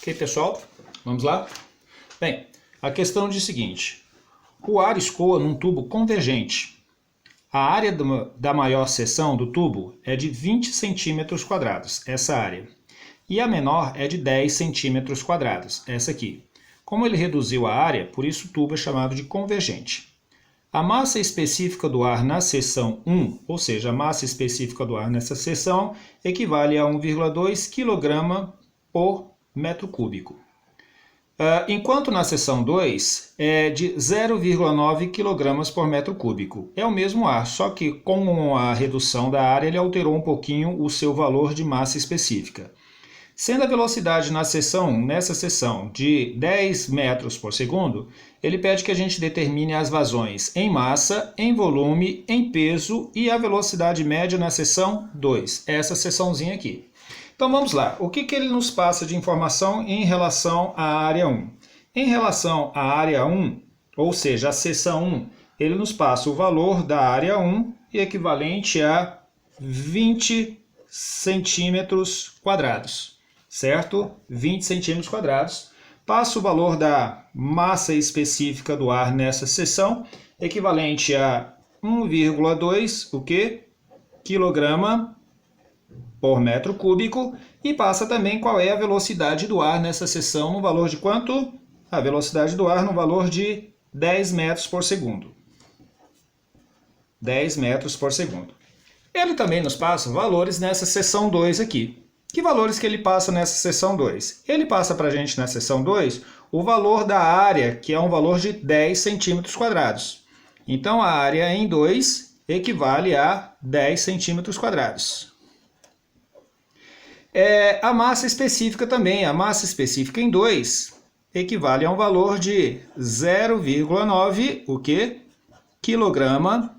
Ok, pessoal? Vamos lá? Bem, a questão diz o seguinte. O ar escoa num tubo convergente. A área da maior seção do tubo é de 20 centímetros quadrados, essa área. E a menor é de 10 centímetros quadrados, essa aqui. Como ele reduziu a área, por isso o tubo é chamado de convergente. A massa específica do ar na seção 1, ou seja, a massa específica do ar nessa seção, equivale a 1,2 kg por metro cúbico. Enquanto na seção 2 é de 0,9 kg por metro cúbico. É o mesmo ar, só que com a redução da área ele alterou um pouquinho o seu valor de massa específica. Sendo a velocidade nessa seção de 10 metros por segundo, ele pede que a gente determine as vazões em massa, em volume, em peso e a velocidade média na seção 2, essa seçãozinha aqui. Então vamos lá, o que ele nos passa de informação em relação à área 1? Em relação à área 1, ou seja, a seção 1, ele nos passa o valor da área 1 equivalente a 20 centímetros quadrados. Certo? 20 centímetros quadrados. Passa o valor da massa específica do ar nessa seção, equivalente a 1,2 quilograma por metro cúbico, e passa também qual é a velocidade do ar nessa seção no valor de quanto? A velocidade do ar no valor de 10 metros por segundo. 10 metros por segundo. Ele também nos passa valores nessa seção 2 aqui. Que valores que ele passa nessa seção 2? Ele passa para a gente na seção 2 o valor da área, que é um valor de 10 centímetros quadrados. Então, a área em 2 equivale a 10 centímetros quadrados. A massa específica também. A massa específica em 2 equivale a um valor de 0,9 quilograma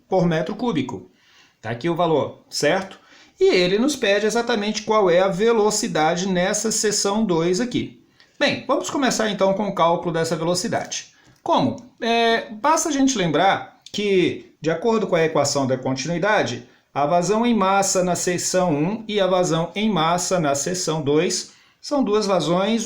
por metro cúbico. Está aqui o valor, certo? E ele nos pede exatamente qual é a velocidade nessa seção 2 aqui. Bem, vamos começar então com o cálculo dessa velocidade. Como? Basta a gente lembrar que, de acordo com a equação da continuidade, a vazão em massa na seção 1 e a vazão em massa na seção 2 são duas vazões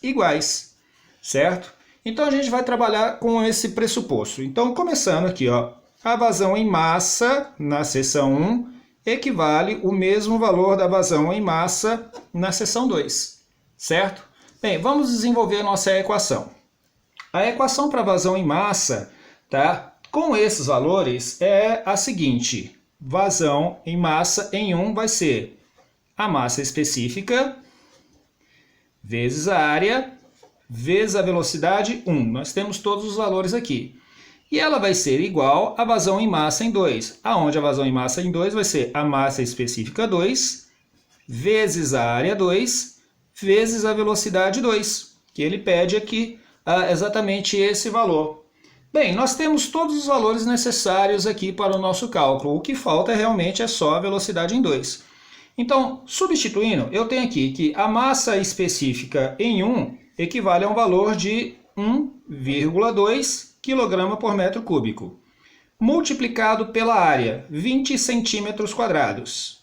iguais, certo? Então a gente vai trabalhar com esse pressuposto. Então, começando aqui, ó, a vazão em massa na seção 1 equivale o mesmo valor da vazão em massa na seção 2, certo? Bem, vamos desenvolver a nossa equação. A equação para vazão em massa, tá? Com esses valores é a seguinte: vazão em massa em 1 vai ser a massa específica vezes a área vezes a velocidade 1. Nós temos todos os valores aqui. E ela vai ser igual à vazão em massa em 2, aonde a vazão em massa em 2 vai ser a massa específica 2, vezes a área 2, vezes a velocidade 2, que ele pede aqui exatamente esse valor. Bem, nós temos todos os valores necessários aqui para o nosso cálculo, o que falta realmente é só a velocidade em 2. Então, substituindo, eu tenho aqui que a massa específica em 1 equivale a um valor de 1,2 kg por metro cúbico, multiplicado pela área, 20 centímetros quadrados.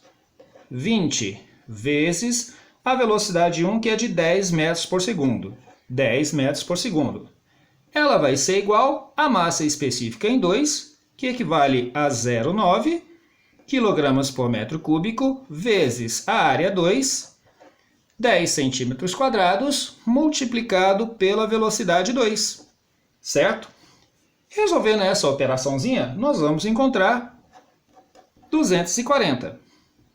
20 vezes a velocidade 1, que é de 10 metros por segundo. 10 metros por segundo. Ela vai ser igual à massa específica em 2, que equivale a 0,9 kg por metro cúbico, vezes a área 2, 10 centímetros quadrados, multiplicado pela velocidade 2. Certo? Resolvendo essa operaçãozinha, nós vamos encontrar 240,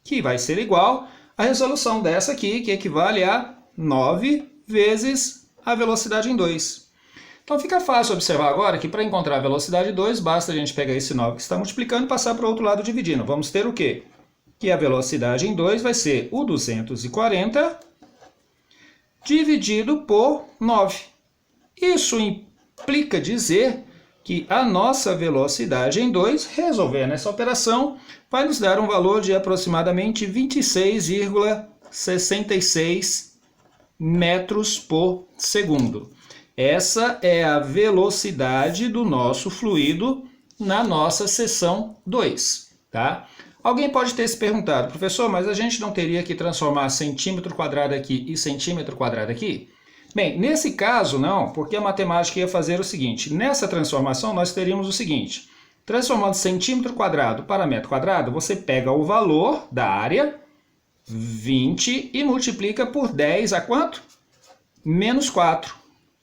que vai ser igual à resolução dessa aqui, que equivale a 9 vezes a velocidade em 2. Então fica fácil observar agora que para encontrar a velocidade 2, basta a gente pegar esse 9 que está multiplicando e passar para o outro lado dividindo. Vamos ter o quê? Que a velocidade em 2 vai ser o 240 dividido por 9. Isso implica dizer que a nossa velocidade em 2, resolvendo essa operação, vai nos dar um valor de aproximadamente 26,66 metros por segundo. Essa é a velocidade do nosso fluido na nossa seção 2, tá? Alguém pode ter se perguntado, professor, mas a gente não teria que transformar centímetro quadrado aqui e centímetro quadrado aqui? Bem, nesse caso não, porque a matemática ia fazer o seguinte, nessa transformação nós teríamos o seguinte, transformando centímetro quadrado para metro quadrado, você pega o valor da área, 20, e multiplica por 10 a quanto? Menos 4.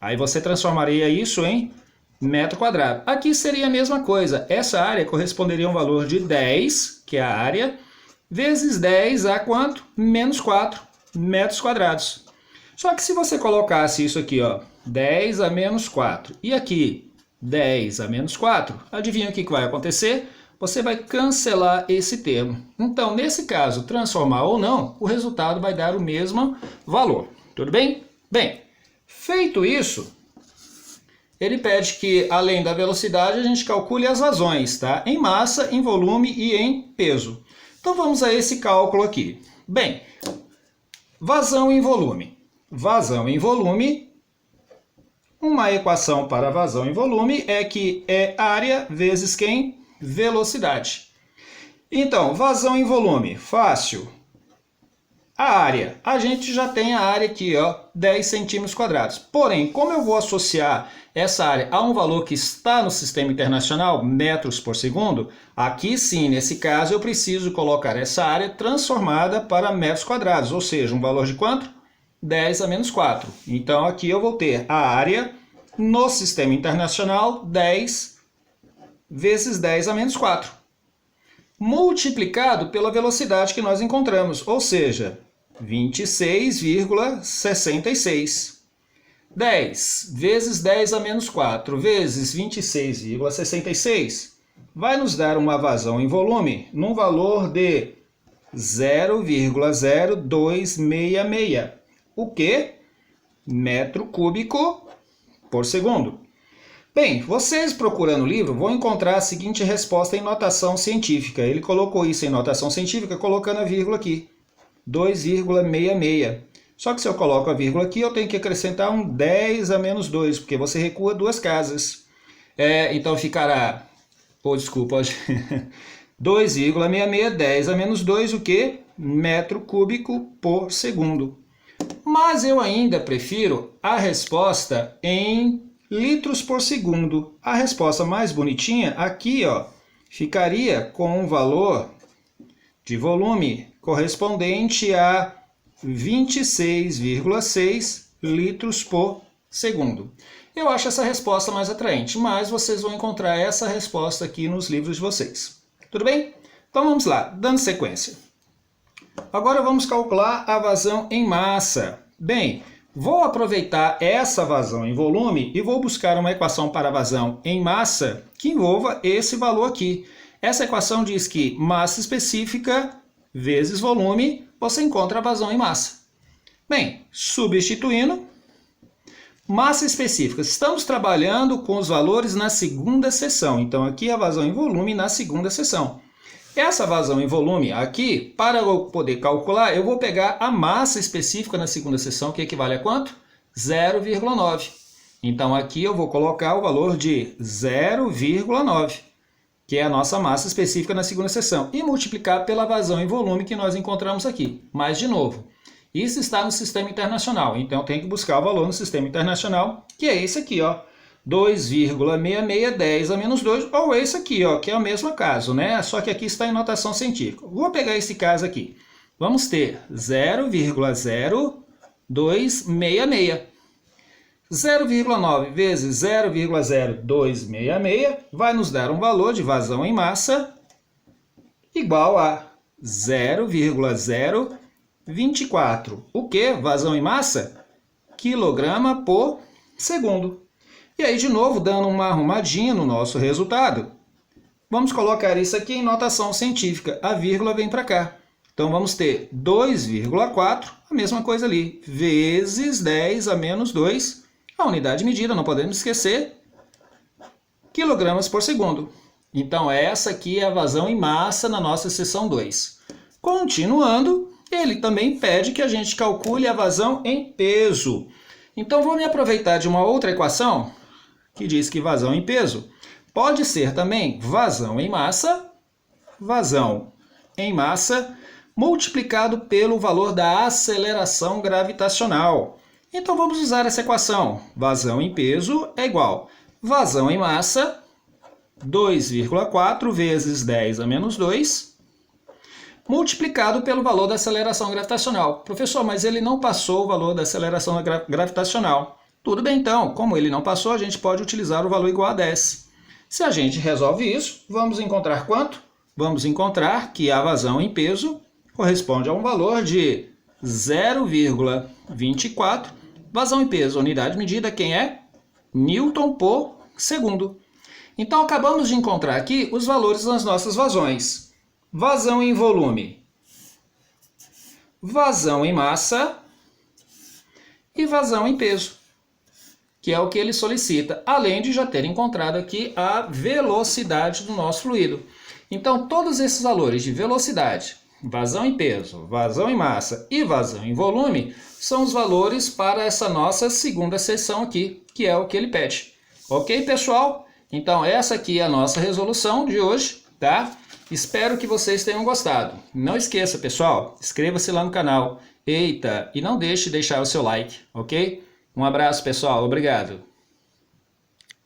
Aí você transformaria isso em metro quadrado. Aqui seria a mesma coisa. Essa área corresponderia a um valor de 10, que é a área, vezes 10 a quanto? Menos 4 metros quadrados. Só que se você colocasse isso aqui, ó, 10 a menos 4, e aqui 10 a menos 4, adivinha o que vai acontecer? Você vai cancelar esse termo. Então, nesse caso, transformar ou não, o resultado vai dar o mesmo valor. Tudo bem? Bem, feito isso, ele pede que, além da velocidade, a gente calcule as vazões, tá? Em massa, em volume e em peso. Então, vamos a esse cálculo aqui. Bem, vazão em volume. Vazão em volume, uma equação para vazão em volume é que é área vezes quem? Velocidade. Então, vazão em volume, fácil. A área, a gente já tem a área aqui, ó, 10 centímetros quadrados. Porém, como eu vou associar essa área a um valor que está no sistema internacional, metros por segundo, aqui sim, nesse caso, eu preciso colocar essa área transformada para metros quadrados, ou seja, um valor de quanto? 10 a menos 4. Então, aqui eu vou ter a área no sistema internacional, 10 vezes 10 a menos 4. Multiplicado pela velocidade que nós encontramos, ou seja, 26,66. 10 vezes 10 a menos 4 vezes 26,66 vai nos dar uma vazão em volume num valor de 0,0266. O que? Metro cúbico por segundo. Bem, vocês procurando o livro vão encontrar a seguinte resposta em notação científica. Ele colocou isso em notação científica colocando a vírgula aqui, 2,66. Só que se eu coloco a vírgula aqui, eu tenho que acrescentar um 10 a menos 2, porque você recua duas casas. Então ficará, desculpa, 2,66, 10 a menos 2, o que? Metro cúbico por segundo. Mas eu ainda prefiro a resposta em litros por segundo. A resposta mais bonitinha aqui, ó, ficaria com um valor de volume correspondente a 26,6 litros por segundo. Eu acho essa resposta mais atraente, mas vocês vão encontrar essa resposta aqui nos livros de vocês. Tudo bem? Então vamos lá, dando sequência. Agora vamos calcular a vazão em massa. Bem, vou aproveitar essa vazão em volume e vou buscar uma equação para vazão em massa que envolva esse valor aqui. Essa equação diz que massa específica vezes volume, você encontra a vazão em massa. Bem, substituindo, massa específica. Estamos trabalhando com os valores na segunda seção. Então, aqui a vazão em volume na segunda seção. Essa vazão em volume aqui, para eu poder calcular, eu vou pegar a massa específica na segunda seção, que equivale a quanto? 0,9. Então, aqui eu vou colocar o valor de 0,9, que é a nossa massa específica na segunda seção, e multiplicar pela vazão em volume que nós encontramos aqui. Mas, de novo, isso está no sistema internacional, então eu tenho que buscar o valor no sistema internacional, que é esse aqui, ó. 2,66, 10 a menos 2, ou esse aqui, ó, que é o mesmo caso, né? Só que aqui está em notação científica. Vou pegar esse caso aqui. Vamos ter 0,0266. 0,9 vezes 0,0266 vai nos dar um valor de vazão em massa igual a 0,024. O que? Vazão em massa? Quilograma por segundo. E aí, de novo, dando uma arrumadinha no nosso resultado, vamos colocar isso aqui em notação científica. A vírgula vem para cá. Então, vamos ter 2,4, a mesma coisa ali, vezes 10 a menos 2, a unidade de medida, não podemos esquecer, quilogramas por segundo. Então, essa aqui é a vazão em massa na nossa seção 2. Continuando, ele também pede que a gente calcule a vazão em peso. Então, vou me aproveitar de uma outra equação que diz que vazão em peso pode ser também vazão em massa, vazão em massa multiplicado pelo valor da aceleração gravitacional. Então vamos usar essa equação. Vazão em peso é igual a vazão em massa, 2,4 vezes 10 a menos 2, multiplicado pelo valor da aceleração gravitacional. Professor, mas ele não passou o valor da aceleração gravitacional. Tudo bem então, como ele não passou, a gente pode utilizar o valor igual a 10. Se a gente resolve isso, vamos encontrar quanto? Vamos encontrar que a vazão em peso corresponde a um valor de 0,24. Vazão em peso, unidade medida, quem é? Newton por segundo. Então, acabamos de encontrar aqui os valores das nossas vazões. Vazão em volume, vazão em massa e vazão em peso, que é o que ele solicita, além de já ter encontrado aqui a velocidade do nosso fluido. Então, todos esses valores de velocidade, vazão em peso, vazão em massa e vazão em volume são os valores para essa nossa segunda seção aqui, que é o que ele pede. Ok, pessoal? Então, essa aqui é a nossa resolução de hoje, tá? Espero que vocês tenham gostado. Não esqueça, pessoal, inscreva-se lá no canal. Eita, e não deixe de deixar o seu like, ok? Um abraço, pessoal. Obrigado.